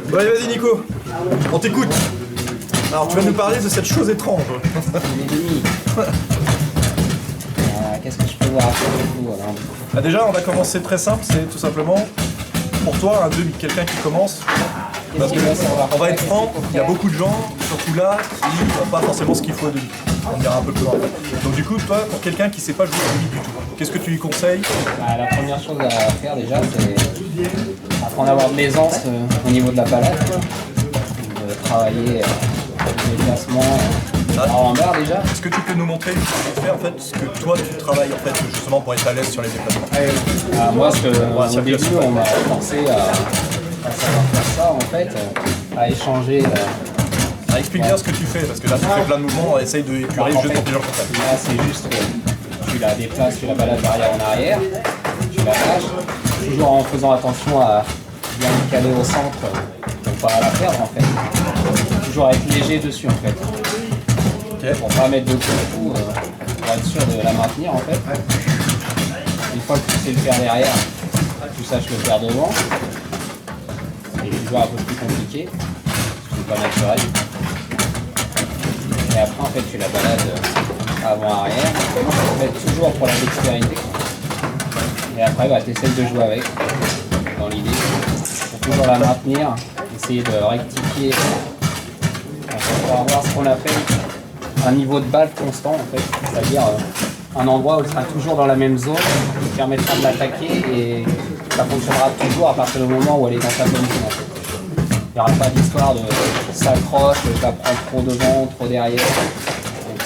Bon allez vas-y Nico, on t'écoute. Alors tu vas nous parler de cette chose étrange. Les ennemis. Qu'est-ce que je peux voir après vous alors? Bah déjà on va commencer très simple, c'est tout simplement pour toi un demi, quelqu'un qui commence. Parce que on va être franc, il y a beaucoup de gens, surtout là, qui n'ont pas forcément ce qu'il faut à demi. On dira un peu plus après. Donc du coup toi, pour quelqu'un qui ne sait pas jouer à demi du tout, qu'est-ce que tu lui conseilles? Bah, la première chose à faire déjà, c'est apprendre à avoir de l'aisance au niveau de la balade, quoi. De travailler le déplacement en barre déjà. Est-ce que tu peux nous montrer vite fait en fait ce que toi tu travailles en fait justement pour être à l'aise sur les déplacements? Moi, au début, on m'a forcé à savoir faire ça en fait, à échanger. Explique bien ce que tu fais, parce que là tu fais plein de mouvements, on essaye de épurer le jeu pour que les gens comprennent. Là c'est juste que tu la déplaces, tu la balades d'arrière en arrière, tu la lâches, toujours en faisant attention à bien me caler au centre pour pas la perdre en fait. Toujours être léger dessus en fait. Okay. Pour pas mettre de coup pour être sûr de la maintenir en fait. Une fois que tu sais le faire derrière, tu saches le faire devant. C'est toujours un peu plus compliqué, c'est pas naturel. Et après en fait tu la balades avant-arrière, en fait toujours pour la dextérité. Et après bah, tu essaies de jouer avec, dans l'idée, pour toujours la maintenir, essayer de rectifier, pour avoir ce qu'on appelle un niveau de balle constant en fait, c'est-à-dire un endroit où elle sera toujours dans la même zone, qui permettra de l'attaquer et ça fonctionnera toujours à partir du moment où elle est dans sa bonne zone en fait. Il n'y aura pas d'histoire de s'accroche, ça prend trop devant, trop derrière. Donc,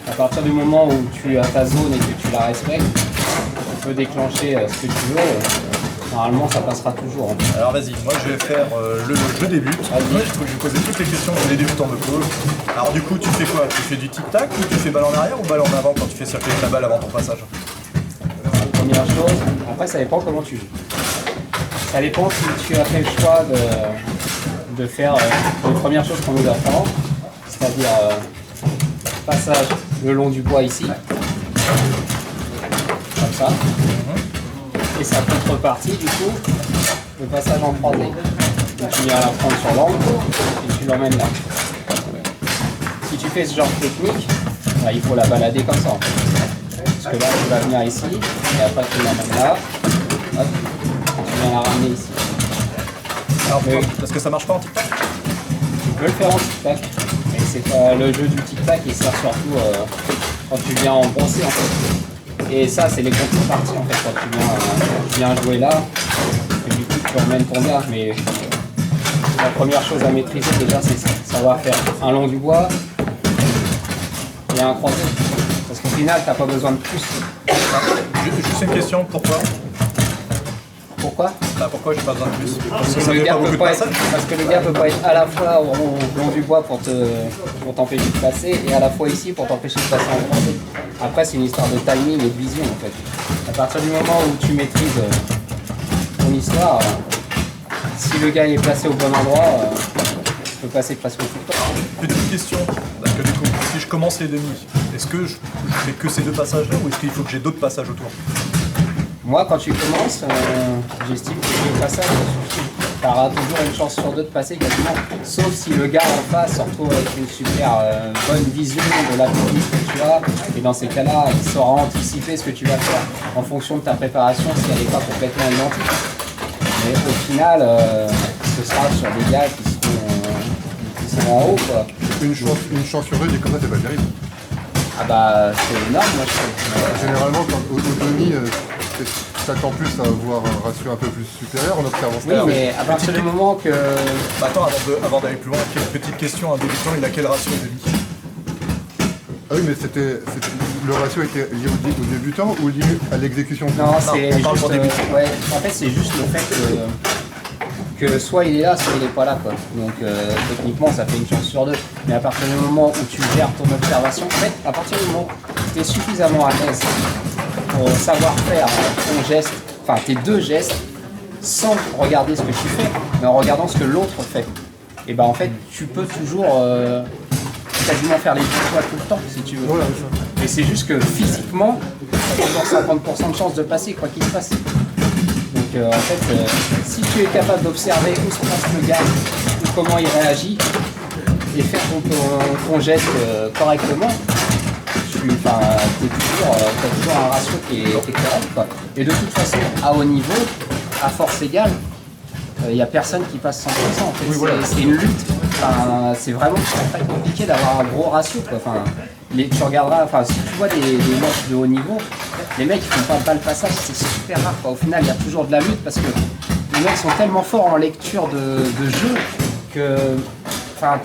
à partir du moment où tu as ta zone et que tu la respectes, tu peux déclencher ce que tu veux. Normalement, ça passera toujours. Hein. Alors vas-y, moi je vais faire le jeu débute. Moi, il faut que je poser toutes les questions que les débutants me posent. Alors du coup, tu fais quoi? Tu fais du tic-tac ou tu fais balle en arrière ou balle en avant quand tu fais circuler ta balle avant ton passage? Première chose, après ça dépend comment tu joues. Ça dépend si tu as fait le choix de faire les premières choses qu'on nous apprend, c'est-à-dire passage le long du bois ici, comme ça, et sa contrepartie du coup, le passage en 3D. Donc tu viens la prendre sur l'angle et tu l'emmènes là. Si tu fais ce genre de technique, bah, il faut la balader comme ça en fait. Parce que là tu vas venir ici, et après tu l'emmènes là, hop, et tu viens la ramener ici. Alors, parce que ça marche pas en tic-tac? Tu peux le faire en tic-tac, mais c'est pas le jeu du tic-tac, il sert surtout quand tu viens en brosser en fait. Et ça c'est les contreparties en fait, quand tu viens jouer là, et du coup tu emmènes ton gars, mais la première chose à maîtriser déjà c'est savoir faire un long du bois et un croisé. Parce qu'au final t'as pas besoin de plus. Juste une question, pourquoi? Pourquoi? Bah, pourquoi j'ai pas besoin de plus? Parce que le gars peut pas être à la fois au long du bois pour t'empêcher de passer et à la fois ici pour t'empêcher de passer en croisé. Après c'est une histoire de timing et de vision en fait. À partir du moment où tu maîtrises ton histoire, si le gars est placé au bon endroit, tu peux passer presque tout le temps. Petite question, parce que du coup, si je commence les demi, est-ce que je fais que ces deux passages là ou est-ce qu'il faut que j'ai d'autres passages autour? Moi, quand tu commences, j'estime que le passage, tu auras toujours une chance sur deux de passer quasiment. Sauf si le gars en face se retrouve avec une super bonne vision de la police que tu as. Et dans ces cas-là, il saura anticiper ce que tu vas faire en fonction de ta préparation si elle n'est pas complètement identique. Mais au final, ce sera sur des gars qui sont en haut, quoi. Une chance sur deux, dit comme ça, c'est pas terrible. Ah bah, c'est énorme, moi je trouve. Généralement, quand, au demi, t'attends plus à avoir un ratio un peu plus supérieur en observant Oui, ça. mais à partir du moment que... Bah, attends, avant d'aller plus loin, petite question, un débutant, il a quel ratio demi? Ah oui, mais c'était le ratio était lié au débutant ou lié à l'exécution? Non, c'est on parle juste... pour débuter. ouais, en fait, c'est juste le fait que soit il est là, soit il n'est pas là, quoi. Donc, techniquement, ça fait une chance sur deux. Mais à partir du moment où tu gères ton observation, en fait, à partir du moment où tu es suffisamment à l'aise pour savoir faire ton geste, enfin tes deux gestes, sans regarder ce que tu fais, mais en regardant ce que l'autre fait. Et ben en fait, tu peux toujours quasiment faire les deux fois tout le temps, si tu veux. Voilà, Et c'est juste que physiquement, tu as toujours 50% de chance de passer, quoi qu'il se passe. Donc que en fait, si tu es capable d'observer où se place le gars, ou comment il réagit, et faire ton geste correctement, t'as toujours un ratio qui est correct, quoi. Et de toute façon, à haut niveau, à force égale, il n'y a personne qui passe 100%. En fait, oui, voilà. C'est une lutte. Enfin, c'est vraiment très compliqué d'avoir un gros ratio, quoi. Enfin, tu regarderas, enfin, si tu vois des matchs de haut niveau, les mecs ils font pas le passage, c'est super rare, quoi. Au final, il y a toujours de la lutte parce que les mecs sont tellement forts en lecture de jeu que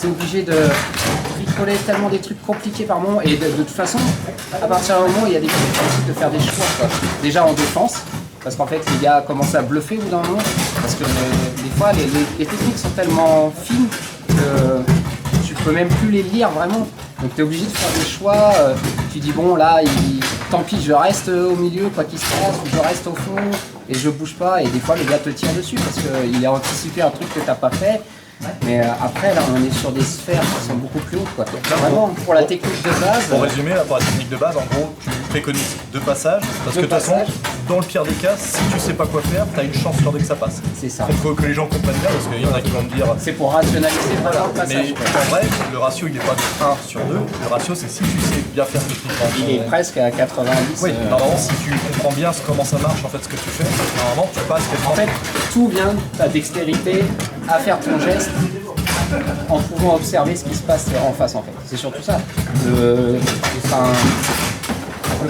tu es obligé de bricoler tellement des trucs compliqués par moment. Et de toute façon, à partir d'un moment, il y a des trucs difficiles de faire des choix, quoi. Déjà en défense, parce qu'en fait, les gars commencent à bluffer au bout d'un moment. Parce que des fois, les techniques sont tellement fines que tu peux même plus les lire vraiment. Donc tu es obligé de faire des choix. Tu dis, bon, là, tant pis, je reste au milieu, quoi qu'il se passe, ou je reste au fond et je bouge pas. Et des fois, le gars te tire dessus parce qu'il a anticipé un truc que tu n'as pas fait. Mais après, là, on est sur des sphères qui sont beaucoup plus hautes, quoi. Vraiment, pour la technique de base. Pour résumer, là, pour la technique de base, en gros, tu préconises 2 passages. Parce que de toute façon, dans le pire des cas, si tu sais pas quoi faire, tu as une chance sur dès que ça passe. C'est ça. Il faut que les gens comprennent bien, parce qu'il y en a qui vont me dire. C'est pour rationaliser vraiment le passage. Mais en vrai, le ratio, il n'est pas de 1 sur 2. Le ratio, c'est si tu sais bien faire techniquement. Il est presque à 90. Oui, normalement, si tu comprends bien comment ça marche, en fait, ce que tu fais, normalement, tu passes. En fait, tout vient de ta dextérité à faire ton geste en pouvant observer ce qui se passe en face, en fait. C'est surtout ça. Le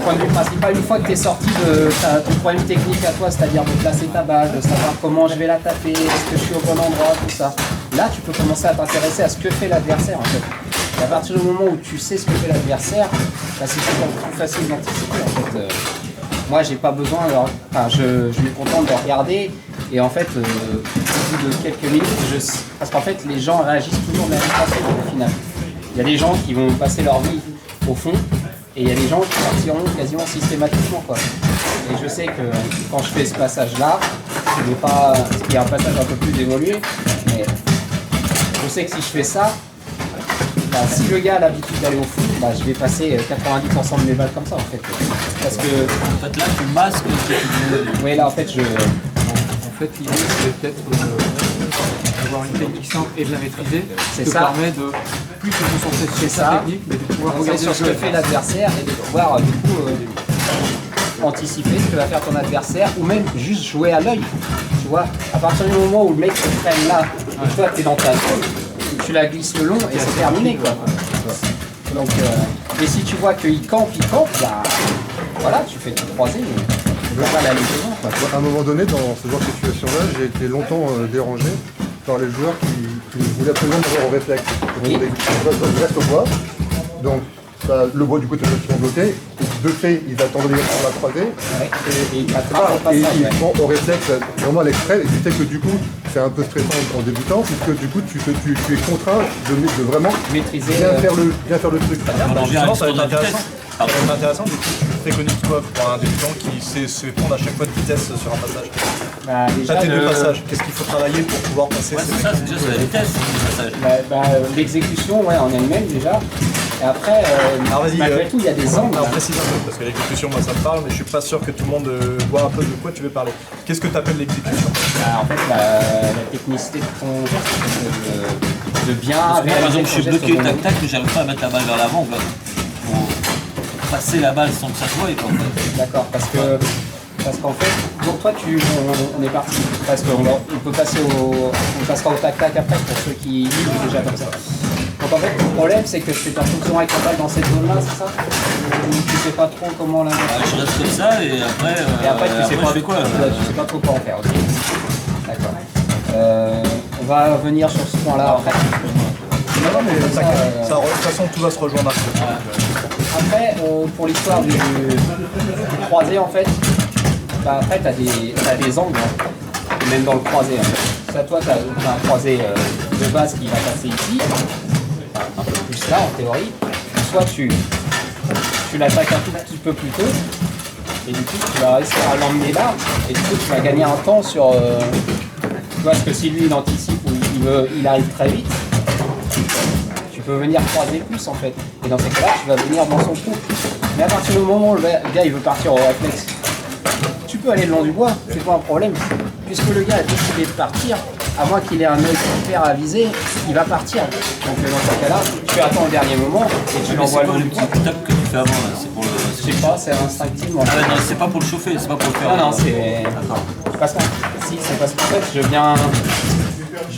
point de vue principal, une fois que tu es sorti de ton problème technique à toi, c'est-à-dire de placer ta balle, de savoir comment je vais la taper, est-ce que je suis au bon endroit, tout ça, là tu peux commencer à t'intéresser à ce que fait l'adversaire, en fait. Et à partir du moment où tu sais ce que fait l'adversaire, bah, c'est toujours plus facile d'anticiper, en fait. Moi, j'ai pas besoin, je me contente de regarder et en fait, au bout de quelques minutes, parce qu'en fait, les gens réagissent toujours de la même façon au final. Il y a des gens qui vont passer leur vie au fond et il y a des gens qui partiront quasiment systématiquement, quoi. Et je sais que quand je fais ce passage-là, il y a un passage un peu plus évolué, mais je sais que si je fais ça, bah, si le gars a l'habitude d'aller au fond, bah, je vais passer 90% de mes balles comme ça, en fait. Parce que... En fait, là, tu masques ce que tu veux. Oui, là, en fait, En fait, l'idée, c'est peut-être d'avoir une technique simple et de la maîtriser. C'est te ça. permet de plus se concentrer sur sa technique, mais de pouvoir regarder sur ce que fait l'adversaire et de pouvoir, du coup, anticiper ce que va faire ton adversaire ou même juste jouer à l'œil. Tu vois, à partir du moment où le mec se freine là, et toi, tu es dans ta zone, tu la glisses le long et c'est terminé, quoi. Donc, et si tu vois qu'il campe, bah, voilà, tu fais tout croiser. À un moment donné, dans ce genre de situation-là, j'ai été longtemps dérangé par les joueurs qui voulaient absolument avoir au réflexe. Oui. Ils restent au bois, donc le bois du coup est complètement bloqué. De fait, ils attendent sur la croisée et ils vont au réflexe vraiment à l'extrait. Et tu sais que du coup, c'est un peu stressant en débutant, puisque du coup, tu es contraint de vraiment maîtriser, bien faire le truc. Alors justement, ça va être intéressant. Ça va être intéressant, du coup, tu préconises quoi pour un débutant qui sait se prendre à chaque fois de vitesse sur un passage? Bah, T'as tes 2 passages, qu'est-ce qu'il faut travailler pour pouvoir passer Ouais, c'est ça, c'est déjà la vitesse du passage. l'exécution, ouais, en elle-même déjà. Et après, malgré tout, il y a des angles. Alors précise un peu, parce que l'exécution, moi ça me parle, mais je suis pas sûr que tout le monde voit un peu de quoi tu veux parler. Qu'est-ce que tu appelles l'exécution? En fait, la technicité de ton geste, de bien Parce que moi, par réaliser exemple, je suis ton geste bloqué au bon moment. tac-tac, que j'arrive pas à mettre la balle vers l'avant. Faut passer la balle sans que ça se voie, quoi, en fait. D'accord, parce qu'en fait, donc toi on est parti, parce qu'on peut passer on passera au tac-tac après pour ceux qui livrent déjà comme ça. Donc en fait, le problème c'est que tu es toujours avec la balle dans cette zone-là, c'est ça? Tu sais pas trop comment la mettre. Je reste comme ça et après, Tu sais pas je fais quoi tu sais pas trop quoi en faire, ok. D'accord. On va revenir sur ce point-là après. Non, mais de toute façon, tout va se rejoindre après. Après, pour l'histoire du croisé, en fait, bah, après, tu as des angles, même dans le croisé. En fait. Ça, toi, tu as un croisé de base qui va passer ici, un peu plus là, en théorie. Soit tu l'attaques un tout petit peu plus tôt, et du coup, tu vas réussir à l'emmener là, et du coup, tu vas gagner un temps sur... tu vois, parce que si lui, il anticipe ou il arrive très vite, tu peux venir croiser plus en fait. Et dans ces cas-là, tu vas venir dans son trou. Mais à partir du moment où le gars il veut partir au réflexe, tu peux aller le long du bois, c'est pas un problème. puisque le gars a décidé de partir, à moins qu'il ait un œil hyper avisé, il va partir. Donc dans ce cas-là, tu attends le dernier moment et tu Mais l'envoies c'est quoi le le petit tape que tu fais avant là? C'est pour le. Je sais pas, c'est instinctivement. Ah ouais, non, c'est pas pour le chauffer, c'est pas pour le faire. Non, non, c'est. Parce que si, c'est parce qu'en fait, je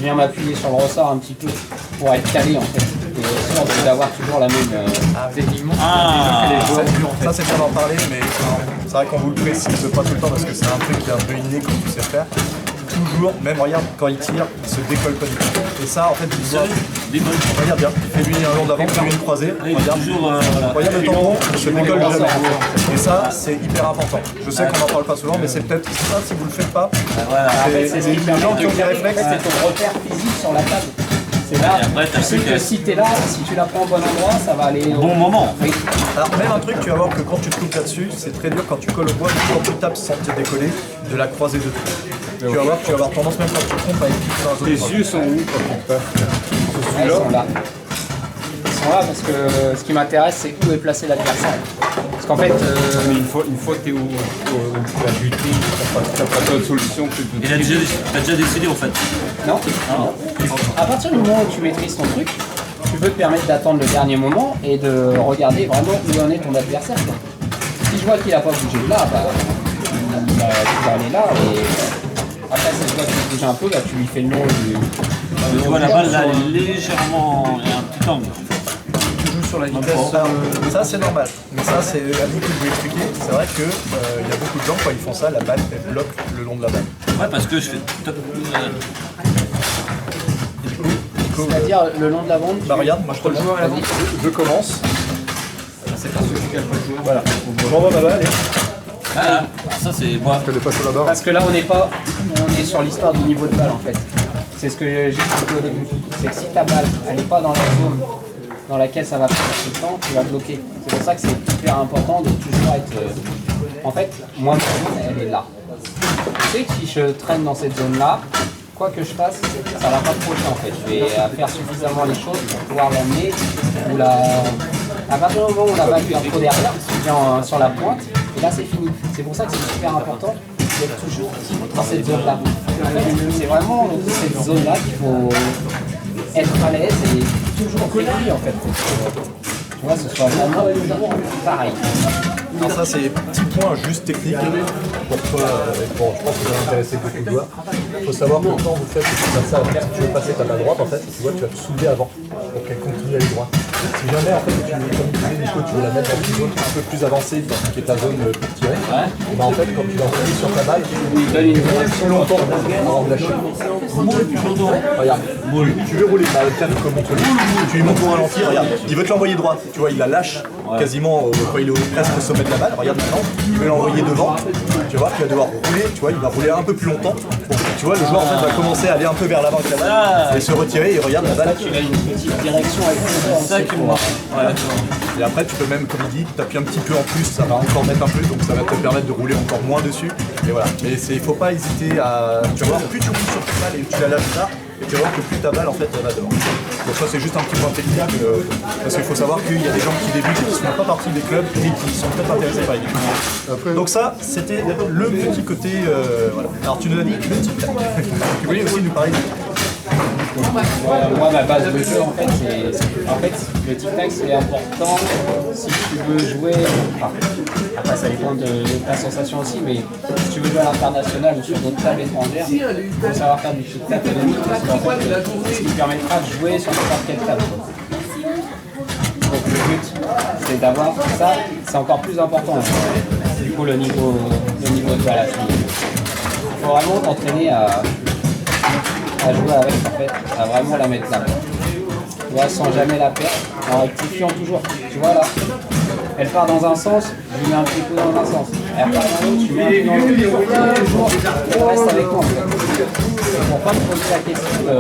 viens m'appuyer sur le ressort un petit peu pour être calé en fait. Et sûr d'avoir toujours la même déniement. Ah, Ça c'est bien d'en parler, mais c'est vrai qu'on vous le précise pas tout le temps parce que c'est un truc qui est un peu inné comme tu sais faire. Toujours, même regarde, quand il tire, il se décolle pas du tout. Et ça, en fait, il doit. décolle. Regarde bien, fais-lui un long d'avant, fais-lui une croisée. Il est Regarde. toujours. Regarde le tampon, il se décolle jamais. Et ça, c'est hyper important. Je sais qu'on en parle pas souvent, mais c'est peut-être ça, si vous le faites pas. Voilà. En fait, c'est ce qui les permet gens qui ont de des réflexes. c'est ton repère physique sur la table. C'est là, Et après, t'as tu sais plus que que- si t'es là, si tu la prends au bon endroit, ça va aller Bon moment. Oui. Alors, même un truc, tu vas voir que quand tu te loupes là-dessus, c'est très dur quand tu colles au bois, quand tu tapes sans te décoller, de la croiser de tout. Tu vas voir que tu vas avoir tendance, même quand tu trompes, à être plus dans un zone. Les yeux sont où quand on passe? Ouais, ils sont là. Ils sont là parce que ce qui m'intéresse, c'est où est placé l'adversaire. Parce qu'en fait, Mais une fois que tu es à buter, tu n'as pas d'autre solution que de. T'as déjà décidé en fait. non. À partir du moment où tu maîtrises ton truc, tu peux te permettre d'attendre le dernier moment et de regarder vraiment où en est ton adversaire, quoi. Si je vois qu'il n'a pas bougé de là, bah, tu vas aller là et après si tu vois qu'il bouge un peu, bah, tu lui fais le nom du. Tu vois la balle là, elle est légèrement. Il y a un petit angle. Tu joues sur la vitesse. Alors, ça c'est normal, mais ça c'est à vous que je vous expliquer. C'est vrai que il y a beaucoup de gens quand ils font ça, la balle elle bloque le long de la balle. Ouais, parce que je fais. C'est-à-dire le long de la bande. Bah regarde, moi je te le joue à Vas-y. je commence. C'est pas celui qui a le joueur. Voilà, j'envoie ma balle et Ah, ça c'est moi. Elle est pas sur la barre. Parce que là on est sur l'histoire du niveau de balle en fait. C'est ce que j'ai expliqué au début. C'est que si ta balle elle n'est pas dans la zone dans laquelle ça va faire tout le temps, tu vas bloquer. C'est pour ça que c'est hyper important de toujours être. En fait, moi ma zone elle est là. Tu sais que si je traîne dans cette zone là, quoi que je fasse, ça va pas trop en fait. Je vais faire suffisamment les choses pour pouvoir l'emmener. À partir du moment où la balle vient trop derrière, tu viens sur la pointe, et là c'est fini. C'est pour ça que c'est super important d'être toujours dans cette zone-là. C'est vraiment dans cette zone-là qu'il faut être à l'aise et toujours précis en fait. Tu vois, ce soit vraiment toujours pareil. alors ça c'est petit point juste technique pour toi. Bon, je pense que ça va intéresser beaucoup de joueurs. Il faut savoir que quand vous faites ça à terre, si tu veux passer ta main droite en fait, tu vois, tu vas te soulever avant pour qu'elle continue à aller droite. Si jamais en fait tu veux, comme tu disais Nico, tu veux la mettre dans une zone un peu plus avancée, dans ce qui est ta zone pour tirer, et ben en fait quand tu vas envoyer sur ta balle, Il donne une plus longtemps avant de lâcher. Regarde, tu veux rouler, bah, tiens, comment tu lui montes au ralenti, regarde, il veut te l'envoyer droit, tu vois, il la lâche quasiment quand il est presque au sommet de la balle, regarde maintenant, il veut l'envoyer devant, tu vois, tu vas devoir rouler, tu vois, il va rouler un peu plus longtemps, pour que, tu vois, le joueur en fait va commencer à aller un peu vers l'avant avec la balle, et se retirer, et regarde la balle. tu as une petite direction avec C'est ça qui me marche. Et après, tu peux même, comme il dit, t'appuyer un petit peu en plus, ça va encore mettre un peu, donc ça va te permettre de rouler encore moins dessus. Et voilà. Mais il faut pas hésiter à. Tu vas voir, plus tu roules sur ta balle et tu la lâches tard, et tu vas voir que plus ta balle en fait elle va devant. Donc ça c'est juste un petit point technique, parce qu'il faut savoir qu'il y a des gens qui débutent et qui ne font pas partie des clubs et qui sont peut-être intéressés par l'équipe. Après, Donc ça, c'était le petit côté. Voilà. Alors tu nous as dit le tic-tac. Tu voulais aussi nous parler Moi, ma base de jeu, en fait, le tic-tac, c'est important si tu veux jouer. Enfin, après, ça dépend de ta sensation aussi, mais si tu veux jouer à l'international ou sur d'autres tables étrangères, il faut savoir faire du tic-tac et de parce qu'en fait, ce qui permettra de jouer sur n'importe quelle table. Donc, le but, c'est d'avoir ça, c'est encore plus important. Du coup, le niveau de balle. Il faut vraiment t'entraîner à jouer avec en fait, à vraiment la mettre là. Tu vois, sans jamais la perdre, en rectifiant toujours. Tu vois là, elle part dans un sens, je lui mets un petit coup dans un sens. Elle part dans l'autre, je mets un coup dans l'autre. Toujours, elle reste avec moi en fait. C'est pour pas te poser la question de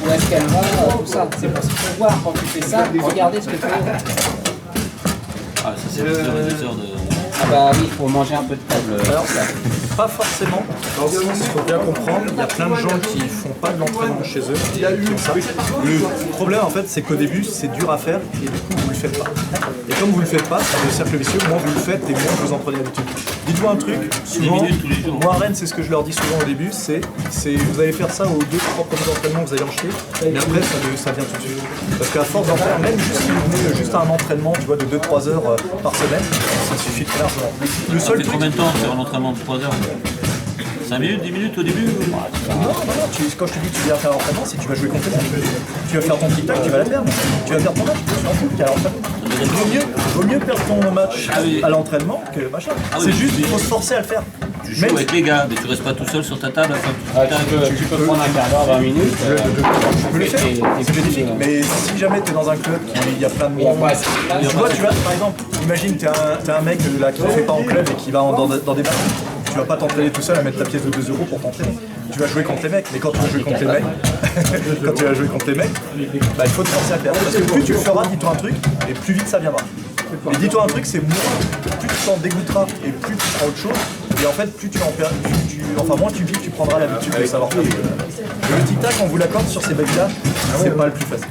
où est-ce qu'elle va, tout ça. C'est pour pouvoir, quand tu fais ça, regarder ce que tu fais. Ah, ça c'est le réalisateur de. Ah bah oui, il faut manger un peu de table. Alors, pas forcément. Dans le sens, il faut bien comprendre, il y a plein de gens qui font pas de l'entraînement chez eux. Il y a eu ça. Le problème en fait, c'est qu'au début, c'est dur à faire et du coup, vous le faites pas. Et comme vous le faites pas, c'est le cercle vicieux, moins vous le faites et moins vous en prenez l'habitude. Dites-vous un truc, souvent, minutes tous les jours. moi à Rennes, c'est ce que je leur dis souvent au début, c'est vous allez faire ça aux 2-3 premiers entraînements que vous allez enchaîner, mais après ça vient tout de suite. Parce qu'à force d'en faire, même juste si vous venez juste à un entraînement, tu vois, de 2-3 heures par semaine, ça suffit très largement. Le Ça seul fait truc. combien de temps sur un entraînement de 3 heures 5 minutes, 10 minutes au début Non, quand je te dis que tu viens faire l'entraînement, c'est que tu vas jouer contre les mecs. Tu vas faire ton tic-tac, tu vas la perdre. Tu vas faire ton match, tu t'en fous, t'es à l'entraînement. Vaut mieux perdre ton match à l'entraînement que machin. C'est juste, il faut se forcer à le faire. Tu joues avec les gars, mais tu restes pas tout seul sur ta table. Tu peux prendre un quart d'heure, 20 minutes. Tu peux le faire, c'est bénéfique. Mais si jamais tu es dans un club qui y a plein de monde, tu vois, par exemple, imagine t'es un mec là qui ne fait pas en club et qui va dans des matchs. Tu vas pas t'entraîner tout seul à mettre ta pièce de 2 € pour t'entraîner. Tu vas jouer contre les mecs, mais quand tu vas jouer contre les mecs, bah, il faut te forcer à perdre. Parce que plus tu le feras, dis-toi un truc, et plus vite ça viendra. Et dis-toi un truc, c'est plus tu t'en dégoûteras et plus tu feras autre chose. Et en fait, plus tu en perds, moins tu vis, tu prendras l'habitude de savoir faire. Le tic-tac, on vous l'accorde sur ces becs-là, c'est pas le plus facile.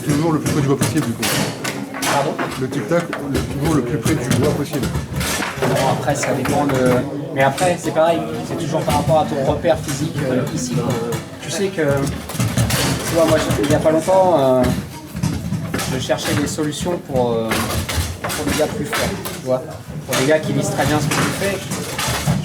Toujours le plus près du bois possible, du coup. Pardon? Le tic-tac, toujours le plus près du bois possible. Bon, après, ça dépend de. Mais après, c'est pareil, c'est toujours par rapport à ton repère physique ici. Quoi. Tu sais que. Tu vois, moi, il n'y a pas longtemps, je cherchais des solutions pour des gars plus forts. Tu vois, pour des gars qui lisent très bien ce que tu fais.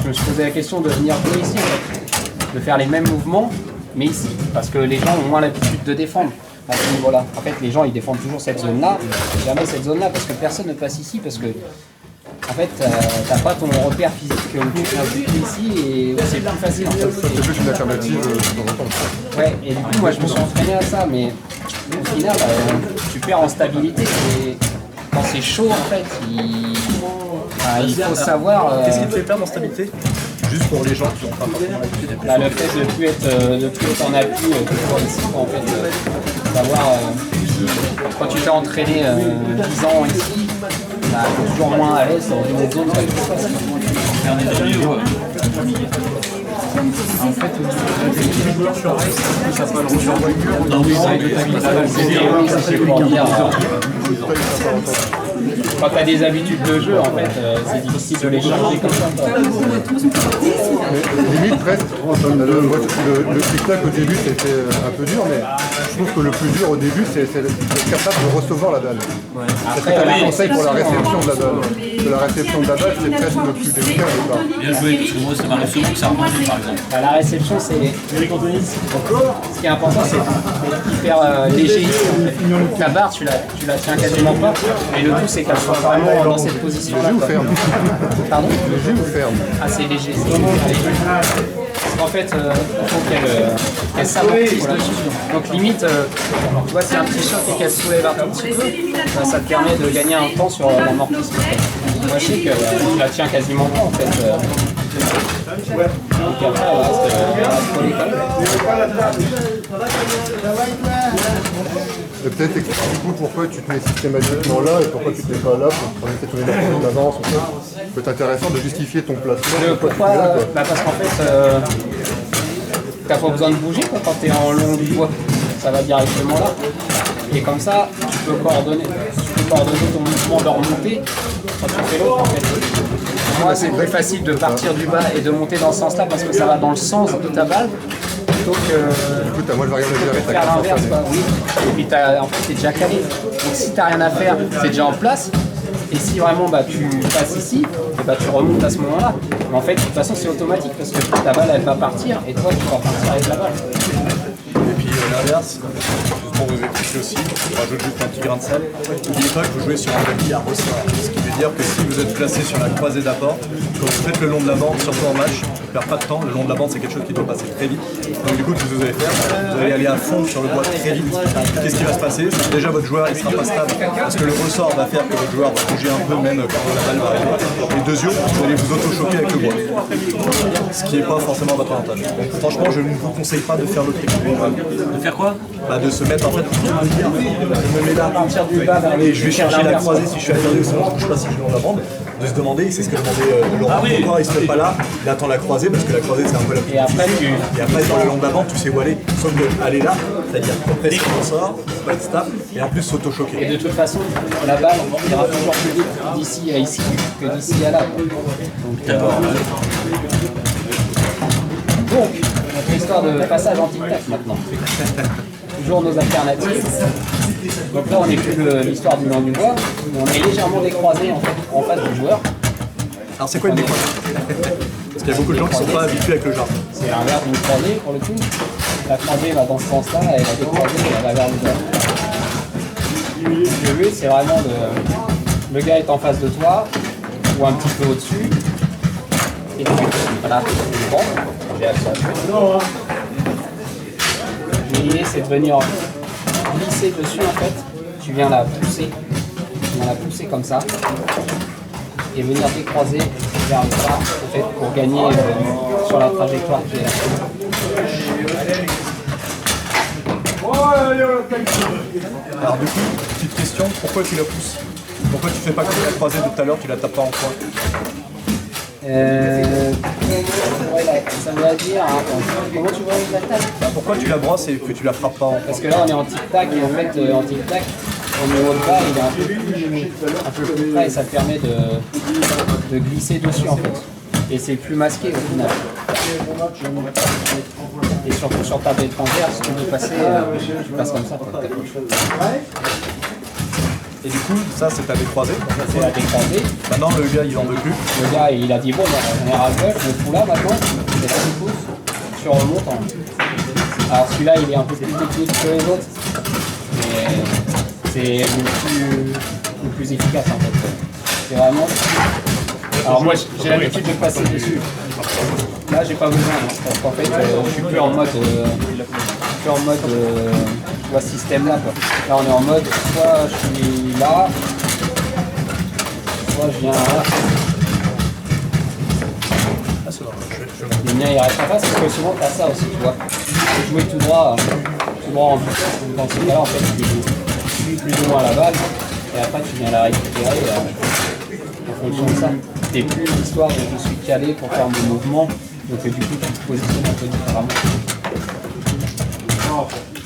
Je me suis posé la question de venir jouer ici, en fait. De faire les mêmes mouvements, mais ici. Parce que les gens ont moins l'habitude de défendre à ce niveau-là. En fait, les gens, ils défendent toujours cette zone-là, jamais cette zone-là, parce que personne ne passe ici, parce que. En fait, t'as pas ton repère physique ici et c'est plus facile en fait. C'est plus une alternative de temps en temps. Ouais, et du coup, moi je me suis entraîné à ça, mais au final, tu perds en stabilité et quand c'est chaud en fait, il faut savoir. Qu'est-ce qui te fait perdre en stabilité? Juste pour les gens qui n'ont pas forcément l'habitude d'être Le fait de plus être en appui toujours ici, en fait, savoir quand tu t'es entraîné 10 ans ici, t'es toujours moins à l'aise dans une autre zone, ça va être plus facile. Faire des amis ou quoi En fait, ça s'appelle rejoindre. Non, oui, C'est pour dire. Quand tu as des habitudes de jeu, en fait, c'est difficile de les changer comme ça. Limite presque, le tic-tac au début c'était un peu dur, mais je trouve que le plus dur au début c'est d'être capable de recevoir la balle. Après, C'est un conseil pour la réception de la balle. Que la réception de la balle c'est presque le plus délicat au départ. Bien joué, parce que moi ça m'arrive souvent que ça remonte par exemple. la réception, c'est. Ce qui est important, c'est d'être hyper léger ici. En fait. Ta barre, tu la tiens quasiment pas. Et le tout, c'est qu'elle soit vraiment dans cette position-là. Léger ou ferme? Pardon? Léger ou ferme? Ah, c'est léger. Parce qu'en fait, il faut qu'elle s'amortisse dessus. Donc limite, tu vois, c'est un petit choc et qu'elle se soulève un tout petit peu, bah, ça te permet de gagner un temps sur l'amortissement. Moi, je sais que tu la tiens quasiment pas en fait. Donc après, elle reste collée quand même. Et peut-être expliquer du coup pourquoi tu te mets systématiquement là et pourquoi tu te mets pas là pour prendre peut-être une énergie d'avance ou quoi. Ça peut être intéressant de justifier ton placement. Pourquoi bah parce qu'en fait, t'as pas besoin de bouger quoi, quand t'es en long du bois. Ça va directement là. Et comme ça, tu peux coordonner ton mouvement de remontée quand tu fais l'autre en fait. Moi, c'est plus facile de partir du bas et de monter dans ce sens-là parce que ça va dans le sens de ta balle. Donc, Du coup, moi je vais regarder gérer ta faire carte l'inverse quoi, oui. Et puis en fait, t'es déjà calé. Donc si t'as rien à faire, c'est déjà en place. Et si vraiment bah, tu passes ici, et bah, tu remontes à ce moment-là. Mais en fait, de toute façon, c'est automatique parce que ta balle elle va partir et toi tu vas partir avec la balle. Et puis l'inverse, juste pour vous expliquer aussi, je rajoute juste un petit grain de sel. N'oubliez pas que vous jouez sur un tapis à ressort. Ce qui veut dire que si vous êtes placé sur la croisée d'apport, quand vous faites le long de la bande, surtout en match, on ne perd pas de temps. Le long de la bande, c'est quelque chose qui doit passer très vite. Donc du coup, ce que vous allez faire, vous allez aller à fond sur le bois très vite. Qu'est-ce qui va se passer? C'est que déjà votre joueur il sera pas stable parce que le ressort va faire que votre joueur va bouger un peu même quand la balle va arriver. Et deuxième, vous allez vous auto-choquer avec le bois. Ce qui n'est pas forcément votre avantage. Donc franchement, je ne vous conseille pas de faire l'autre équilibre. De faire quoi? Bah, de se mettre en fait, je me mets là, Partir du bas vers et je vais chercher la croisée si je suis interdit ou sinon je ne bouge pas si je suis dans la bande. de se demander, c'est ce que demandait Laurent, pourquoi il se met pas là, il attend la croisée, parce que la croisée c'est un peu la plus difficile. Et après sur le long de la bande, tu sais où aller, sauf qu'aller là, c'est-à-dire compresser comme ça, pas être stable, et en plus s'auto-choquer. Et de toute façon, la balle ira toujours plus vite d'ici à ici que d'ici à là. Donc, notre histoire de passage en tic-tac maintenant. Toujours nos alternatives. Donc là, on n'est plus l'histoire du long du bois, mais on est légèrement décroisé en face du joueur. Alors c'est quoi une décroisée? Parce qu'il y a beaucoup de gens qui ne sont pas habitués avec le jardin. C'est l'inverse d'une croisée pour le coup. La croisée va dans ce sens-là et la décroisée elle va vers le joueur. Le but, c'est vraiment le gars est en face de toi ou un petit peu au-dessus. Et donc, voilà, c'est bon. J'ai accès à ça. L'idée, c'est de venir glisser dessus en fait. Tu viens la pousser. Tu viens la pousser comme ça. Et venir décroiser vers le bas en fait, pour gagner sur la trajectoire qui est là. Alors du coup, petite question, pourquoi tu la pousses? Pourquoi tu fais pas comme la croisée de tout à l'heure, tu la tapes pas en coin? Ça veut dire, comment tu vois avec la table? Pourquoi tu la brosses et que tu la frappes pas en coin? Parce que là on est en tic-tac et en fait en tic-tac, au niveau de bas il est un peu plus près et ça te permet de glisser dessus en fait. Et c'est plus masqué au final. Et surtout sur table étrangère, si tu veux passer, tu passes comme ça. Et du coup, ça c'est ta décroisée. C'est la décroisée. Maintenant le gars il en veut plus. Le gars il a dit bon, on est ras-le-bol, je me fous là maintenant, c'est là qu'il pousse, tu remontes. Alors celui-là il est un peu plus technique que les autres, mais c'est le plus efficace en fait. C'est vraiment. Alors moi j'ai l'habitude de passer dessus. Là j'ai pas besoin, hein, parce qu'en fait je suis plus en mode, tu vois, système là quoi. Là on est en mode, soit je suis là, soit je viens là. Le mien il reste en face parce que souvent tu as ça aussi, tu vois. Tu peux jouer tout droit en plus. Dans ce cas-là en fait tu suis plus ou moins la balle et après tu viens la récupérer en fonction de ça. C'est plus l'histoire de je suis calé pour faire mon mouvement, donc du coup tu te positionnes un peu différemment.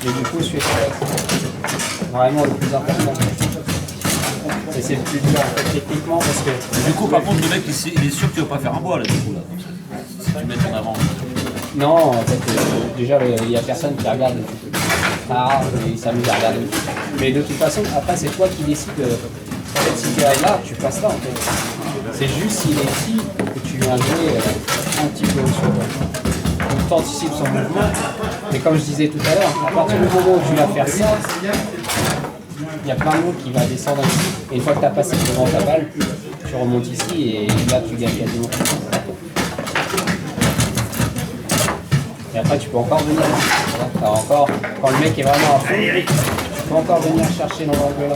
Et du coup c'est vraiment le plus important. Et c'est le plus dur en fait techniquement parce que. Du coup par contre le mec il est sûr que tu vas pas faire un bois là du coup là. Si tu mets en avant. Non, en fait, déjà, il n'y a personne qui regarde et il s'amuse à regarder. Mais de toute façon, après, c'est toi qui décides. En fait, si tu es là, tu passes là, en fait. C'est juste s'il est ici que tu viens jouer un petit peu au-dessus. Tu anticipes son mouvement. Mais comme je disais tout à l'heure, à partir du moment où tu vas faire ça, il y a plein de monde qui va descendre ici. Et une fois que tu as passé devant ta balle, tu remontes ici et là, tu gagnes quasiment tout. Et après tu peux encore venir, encore, quand le mec est vraiment à fond, tu peux encore venir chercher dans l'angle là.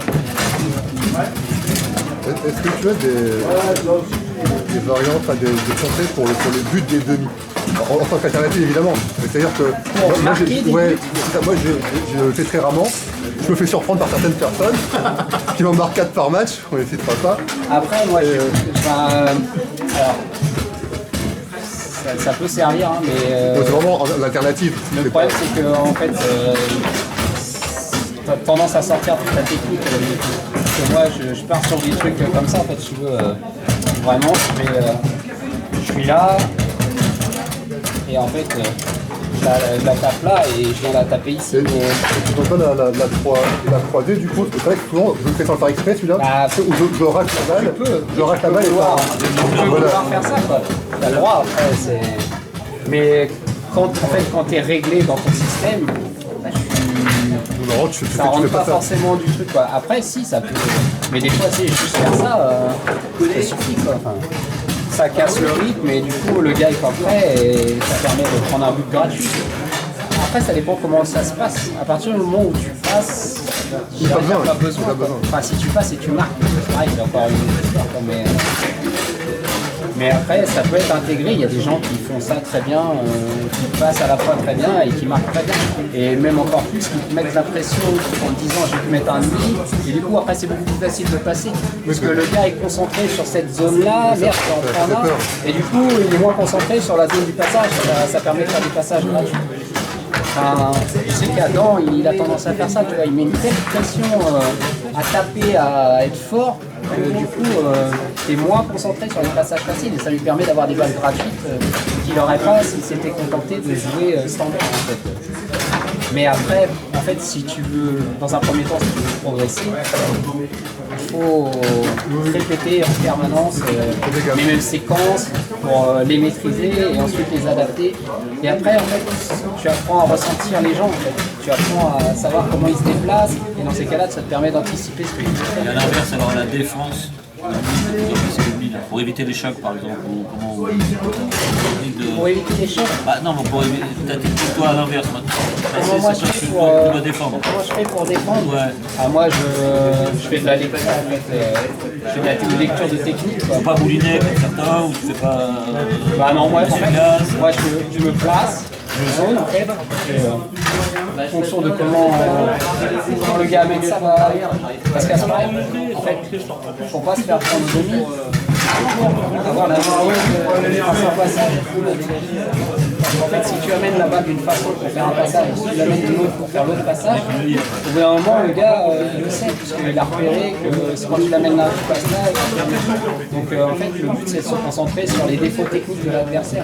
Est-ce que tu as des variantes, des conseils pour le but des demi? En tant qu'alternative évidemment, c'est-à-dire que moi je fais très rarement, je me fais surprendre par certaines personnes qui m'en marquent 4 par match, on ne citera pas. Après moi alors, ça peut servir, hein, mais. Donc c'est vraiment l'alternative. Le problème, c'est que en fait, tu as tendance à sortir de ta technique. Parce que moi, je pars sur des trucs comme ça, en fait, si tu veux. Vraiment, je suis là, et en fait, je la tape là, et je viens la taper ici. Et tu donnes pas la croisée du coup, parce que c'est vrai que souvent, je le fais sans le faire exprès celui-là, où je rate la balle, et tu peux pouvoir faire ça, quoi. T'as le droit, après, c'est. Mais quand t'es réglé dans ton système, ça rentre pas forcément du truc, quoi. Après, si, ça peut. Mais des fois, c'est juste faire ça, ça suffit, quoi. Enfin, ça casse le rythme, et du coup, le gars est pas prêt, et ça permet de prendre un but gratuit. Après, ça dépend comment ça se passe. À partir du moment où tu passes, il n'y a pas besoin. Enfin, si tu passes et tu marques, c'est pareil, c'est encore une autre histoire. Mais après, ça peut être intégré. Il y a des gens qui font ça très bien, qui passent à la fois très bien et qui marquent très bien. Et même encore plus, qui te mettent la pression en disant je vais te mettre un demi. Et du coup, après, c'est beaucoup plus facile de passer. Parce que le gars est concentré sur cette zone-là, merde, j'en prends un. Et du coup, il est moins concentré sur la zone du passage. Ça permet de faire du passage gratuit. Enfin, je sais qu'Adam, il a tendance à faire ça, tu vois, il met une telle pression à taper, à être fort, que du coup, t'es moins concentré sur les passages faciles et ça lui permet d'avoir des balles gratuites qu'il n'aurait pas s'il s'était contenté de jouer standard en fait. Mais après, en fait, si tu veux, dans un premier temps, si tu veux progresser, il faut répéter en permanence les mêmes séquences pour les maîtriser et ensuite les adapter. Et après, en fait, tu apprends à ressentir les gens. En fait. Tu apprends à savoir comment ils se déplacent. Et dans ces cas-là, ça te permet d'anticiper ce que tu fais. Et à l'inverse, alors la défense, pour éviter les chocs par exemple, ou comment Pour éviter les chocs. Bah non, mais pour éviter, t'as toi à l'inverse maintenant. Comment moi je fais pour défendre. Comment je fais pour défendre? Ouais. Ah, moi je fais de la lecture en fait, je fais de la lecture de technique. Faut pas bouliner comme certains, ou tu fais pas. Bah non, moi, en fait, moi je me place, je zone en fait, et, en fonction de comment le gars amène ça va. Parce qu'à ce moment en fait, faut pas se faire prendre demi, avoir la main de passer un passage. En fait, si tu amènes la balle d'une façon pour faire un passage, et si tu l'amènes d'une autre pour faire l'autre passage, au bout d'un moment, le gars, il le sait, puisqu'il a repéré que c'est quand tu l'amènes là, tu passes là, et tu donc en fait, le but, c'est de se concentrer sur les défauts techniques de l'adversaire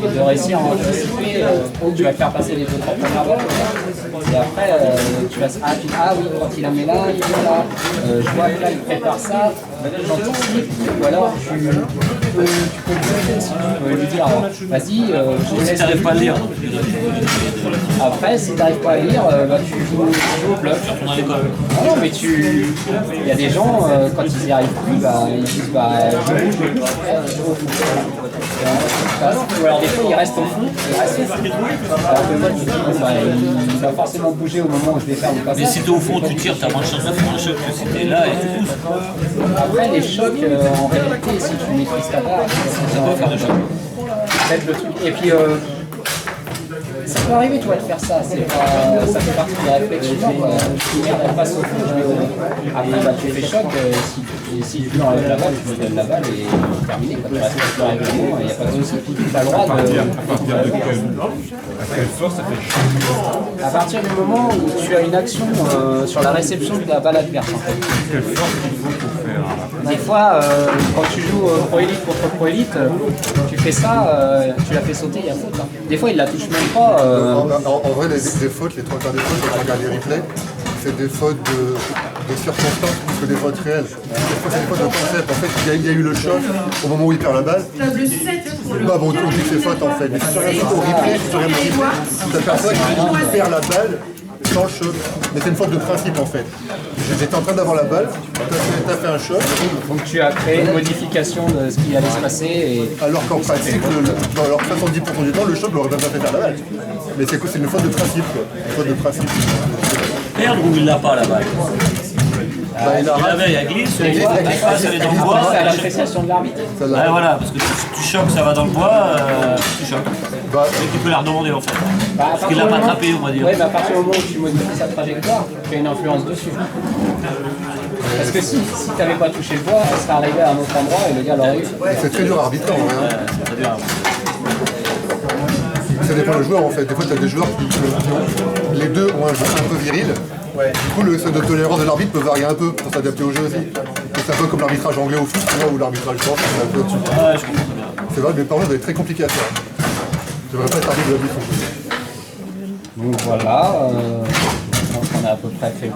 et de réussir à anticiper où tu vas faire passer les deux trois premières balles. Et après, tu vas se dire, ah oui, quand il la met là, il est là, je vois que là, il prépare ça, j'anticipe, ou alors tu peux lui dire, vas-y, je laisse. Si t'arrives pas à lire. Après, si t'arrives pas à lire, bah, tu joues au bluff. Tu retournes à l'école. Ah non, mais il y a des gens, quand ils n'y arrivent plus, bah, ils disent bah, je bouge, ou alors des fois ils restent au fond, ils restent au fond. Alors que moi tu dis, bon, bah, il va forcément bouger au moment où je vais faire le passage. Mais si t'es au fond, tu tires, t'as moins de chance de faire un choc que si t'es là et tu pousses. Après les chocs, en réalité, si tu maîtrises ta barre, Tu peux faire des chocs. peut-être le truc. Et puis ça peut arriver, tu vois, de faire ça. Ça fait partie des réflexions. Si merde, elle passe au fond, je vais au fond. Après, bah, tu fais choc. Si tu enlèves la balle, tu me donnes la balle et c'est terminé. Quand tu respectes le règlement, il n'y a pas de souci. Tu as le droit À quelle force ça fait chier? À partir du moment où tu as une action sur la réception de la balle adverse. En fait. Quelle force il faut pour faire? Des fois, quand tu joues Pro Elite contre Pro Elite, tu fais ça, tu la fais sauter, il y a faute. Hein. Des fois, il la touche même pas. En vrai, les fautes, les trois quarts des fautes, quand on regarde les replays, c'est des fautes de circonstances plus que des fautes réelles. Des fois, c'est des fautes de concept. En fait, il y a eu le choc au moment où il perd la balle. Bah bon, on dit que c'est faute en fait. Mais si tu regardes au replay, tu t'aperçois qu'il perd la balle sans choc. Mais c'est une faute de principe en fait. J'étais en train d'avoir la balle, t'as fait un choc. Donc tu as créé une modification de ce qui allait se passer. Et... Alors qu'en pratique, alors 70% du temps, le choc ne l'aurait pas fait faire la balle. Mais c'est une faute de principe quoi. Une faute de principe. Perdre ou il l'a pas la balle? Il a Il l'avait, elle glisse, elle passe, elle est dans le bois. C'est à l'appréciation de l'arbitre. Ouais, voilà, parce que tu choques, ça va dans le bois, tu choques. Bah, Et tu peux la redemander en fait. Bah, Parce qu'il l'a pas attrapé, on va dire. Oui, mais à partir du moment où tu modifies sa trajectoire, tu as une influence dessus. Parce que si tu n'avais pas touché le bois, elle serait arrivée à un autre endroit et le gars l'aurait eu. c'est très dur à arbitrer en vrai. Hein. Ça dure. Ça dépend le joueur en fait. Des fois, tu as des joueurs qui ont les deux ont un jeu un peu viril. Du coup, le seuil de tolérance de l'arbitre peut varier un peu pour s'adapter au jeu aussi. Et c'est un peu comme l'arbitrage anglais au foot, tu vois, où l'arbitrage change. Ouais, je comprends bien. C'est vrai, mais par contre, ça va être très compliqué à faire. Je devrais pas être arbitre de la vie. Donc voilà, je pense qu'on a à peu près fait le